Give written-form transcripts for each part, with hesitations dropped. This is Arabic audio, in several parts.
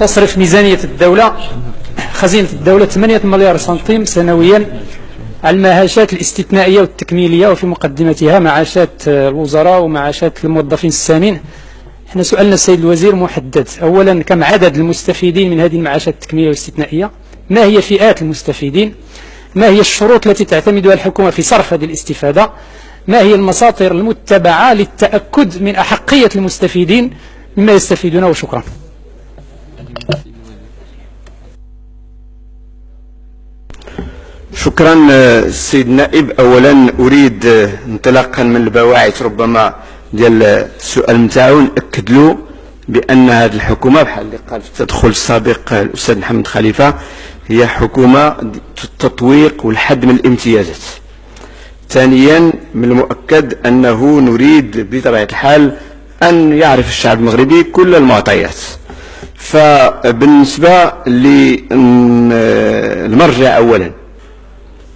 تصرف ميزانية الدولة خزينة الدولة 8 مليار سنتيم سنويا على المعاشات الاستثنائية والتكميلية، وفي مقدمتها معاشات الوزراء ومعاشات الموظفين السامين. احنا سؤالنا السيد الوزير محدد. أولا، كم عدد المستفيدين من هذه المعاشات التكميلية والاستثنائية؟ ما هي فئات المستفيدين؟ ما هي الشروط التي تعتمدها الحكومة في صرف هذه الاستفادة؟ ما هي المساطر المتبعة للتأكد من أحقية المستفيدين مما يستفيدون؟ وشكرا. شكرا السيد النائب. اولا اريد انطلاقا من البواعث ربما ديال السؤال نتاعو ناكد له بان هذه الحكومه بحال اللي قال في التدخل السابق الاستاذ محمد خليفه هي حكومه التطويق والحد من الامتيازات. ثانيا، من المؤكد انه نريد بطبيعه الحال ان يعرف الشعب المغربي كل المعطيات. فبالنسبه للمرجع اولا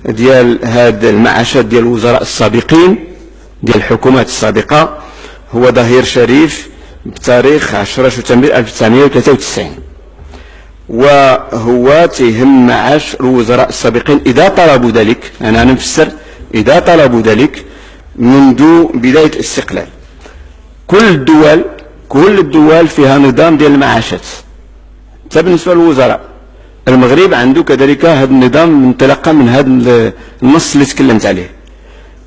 ديال هاد المعاشات ديال الوزراء السابقين ديال الحكومات السابقة هو ظهير شريف بتاريخ 10 شتنبر 1993، وهو تيهم معاش الوزراء السابقين إذا طلبوا ذلك. أنا نفسر إذا طلبوا ذلك منذ بداية الاستقلال. كل الدول فيها نظام ديال المعاشات. بالنسبة للوزراء المغرب عنده كذلك هذا النظام منطلقا من هذا النص اللي تكلمت عليه،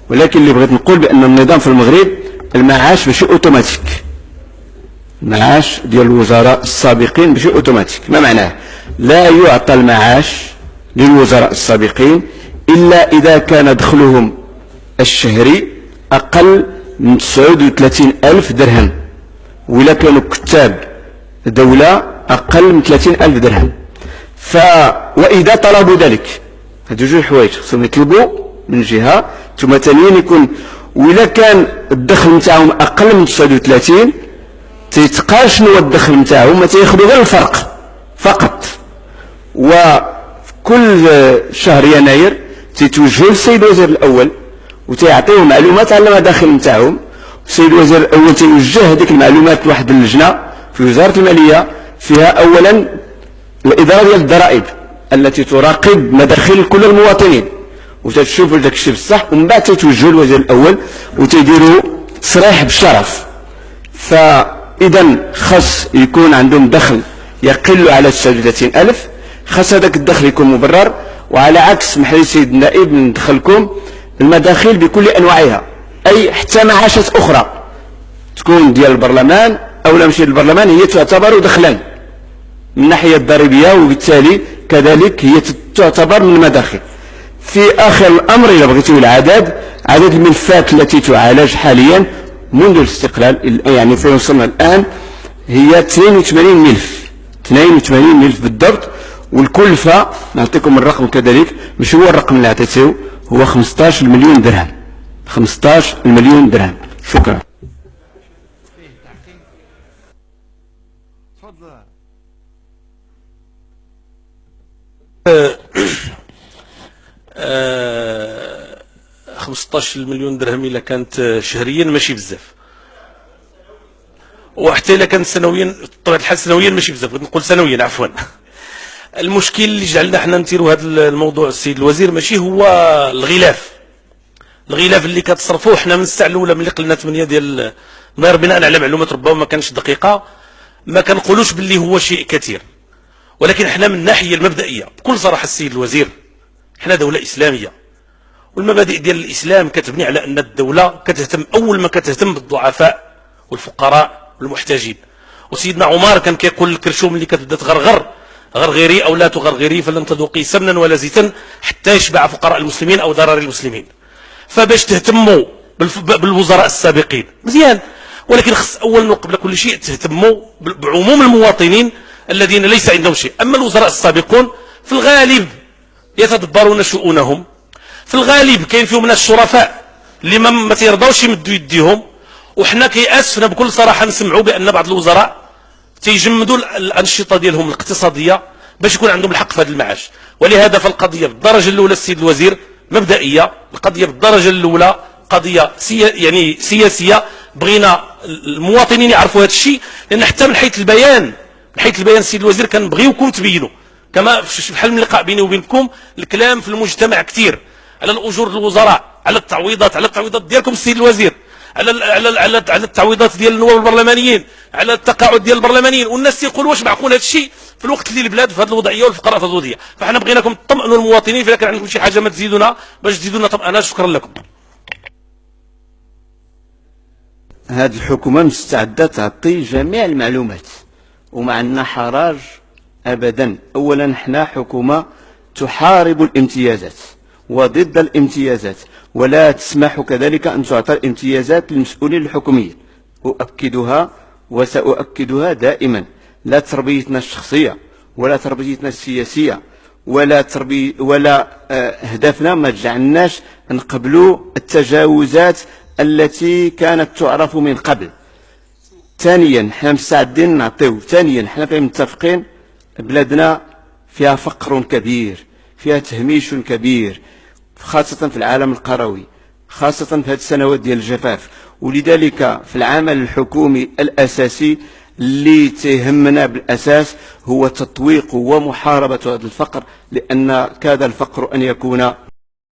ولكن اللي بغيت نقول بأن النظام في المغرب المعاش ماشي اوتوماتيك. المعاش ديال الوزراء السابقين ماشي اوتوماتيك. ما معناه؟ لا يعطى المعاش للوزراء السابقين إلا إذا كان دخلهم الشهري أقل من 39,000 درهم، وإلا كانوا كتاب دولة أقل من 30,000 درهم. وإذا طلبوا ذلك، هذو جوج حوايج خصهم يطلبوا من جهة، ثم ثانيا يكون وإلا كان الدخل نتاعهم أقل من 39 تيتقال شنو هو الدخل نتاعهم، ما تياخذوا غير الفرق فقط. وكل شهر يناير تيتوجهوا للسيد الوزير الأول وتيعطيهم معلومات على المداخل نتاعهم. السيد الوزير الأول تيوجه هذيك المعلومات لواحد اللجنة في وزارة المالية فيها أولا الإدارة ديال الضرائب التي تراقب مداخل كل المواطنين وتشوف داك الشيء بصح، ومن بعد تتوجهوا للوزير الأول وتيديروا تصريح بالشرف. فإذا خاص يكون عندهم دخل يقل على 39,000، خاص هذاك الدخل يكون مبرر. وعلى عكس محل السيد النائب ندخلكم المداخل بكل أنواعها، أي حتى معاشات أخرى تكون ديال البرلمان أو لا ماشي البرلمان هي تعتبر دخلا من الناحية الضريبية، وبالتالي كذلك هي تعتبر من المداخل. في آخر الأمر إذا بغيتوا العدد، عدد الملفات التي تعالج حاليا منذ الاستقلال يعني فين وصلنا الآن هي 82 ملف 82 ملف بالضبط. والكلفة نعطيكم الرقم كذلك، مش هو الرقم اللي عطيته، هو 15 مليون درهم 15 مليون درهم. شكرا. أه 15 مليون درهم إلا كانت شهريا ماشي بزاف، وحتى إلا كانت سنويا بطبيعة الحال سنويا ماشي بزاف، نقول سنويا عفوا. المشكل اللي جعلنا حنا نثيروا هذا الموضوع السيد الوزير ماشي هو الغلاف اللي كتصرفوه حنا من الساعة الأولى ملي قلنا 8 ديال النهار بناء على معلومات ربما ما كانش دقيقة، ما كنقولوش باللي هو شيء كثير، ولكن احنا من الناحية المبدئية بكل صراحة السيد الوزير احنا دولة إسلامية، والمبادئ ديال الإسلام كتبني على أن الدولة كتهتم أول ما كتهتم بالضعفاء والفقراء والمحتاجين. وسيدنا عمر كان كيقول الكرشوم اللي كتبدا تغرغر غرغري أو لا تغرغري فلن تذوقي سمنا ولا زيتا حتى يشبع فقراء المسلمين أو ضرر المسلمين. فباش تهتموا بالوزراء السابقين مزيان، ولكن خص أولا وقبل كل شيء تهتموا بعموم المواطنين الذين ليس عندهم شيء. أما الوزراء السابقون في الغالب يتدبرون شؤونهم، في الغالب كاين فيهم ناس شرفاء اللي ما تيرضاوش يمدوا يديهم، وحنا كيأسفنا بكل صراحة نسمعوا بأن بعض الوزراء تيجمدوا الأنشطة ديالهم الاقتصادية باش يكون عندهم الحق في هذا المعاش. ولهذا فالقضية بالدرجة الأولى السيد الوزير مبدئية، القضية بالدرجة الأولى قضية سياسية، بغينا المواطنين يعرفوا هذا الشيء، لأن حتى من حيث البيان بحيث البيان السيد الوزير كنبغيوكم تبينوا كما في بحال من اللقاء بيني وبينكم. الكلام في المجتمع كثير على الاجور الوزراء، على التعويضات ديالكم السيد الوزير، على التعويضات ديال النواب البرلمانيين، على التقاعد ديال البرلمانيين، والناس تيقولوا واش معقول هذا الشيء في الوقت اللي البلاد في هذه الوضعيه والفقراء في هذه الوضعيه. فاحنا بغيناكم تطمئنوا المواطنين، فاذا كان عندكم شي حاجه ما تزيدونا باش تزيدونا طمأنه. شكرا لكم. هذه الحكومة مستعدة تعطي جميع المعلومات وما عندنا حراج أبدا. أولا احنا حكومة تحارب الامتيازات وضد الامتيازات، ولا تسمح كذلك أن تعطى الامتيازات للمسؤولين الحكوميين. أؤكدها وسأؤكدها دائما، لا تربيتنا الشخصية ولا تربيتنا السياسية ولا هدفنا ما جعلناش نقبلوا التجاوزات التي كانت تعرف من قبل. ثانيا احنا مستعدين نعطيو. ثانيا احنا متفقين بلادنا فيها فقر كبير، فيها تهميش كبير، خاصة في العالم القروي، خاصة في هذه السنوات ديال الجفاف. ولذلك في العمل الحكومي الأساسي اللي تهمنا بالأساس هو تطويق ومحاربة هذا الفقر، لأن كاد الفقر أن يكون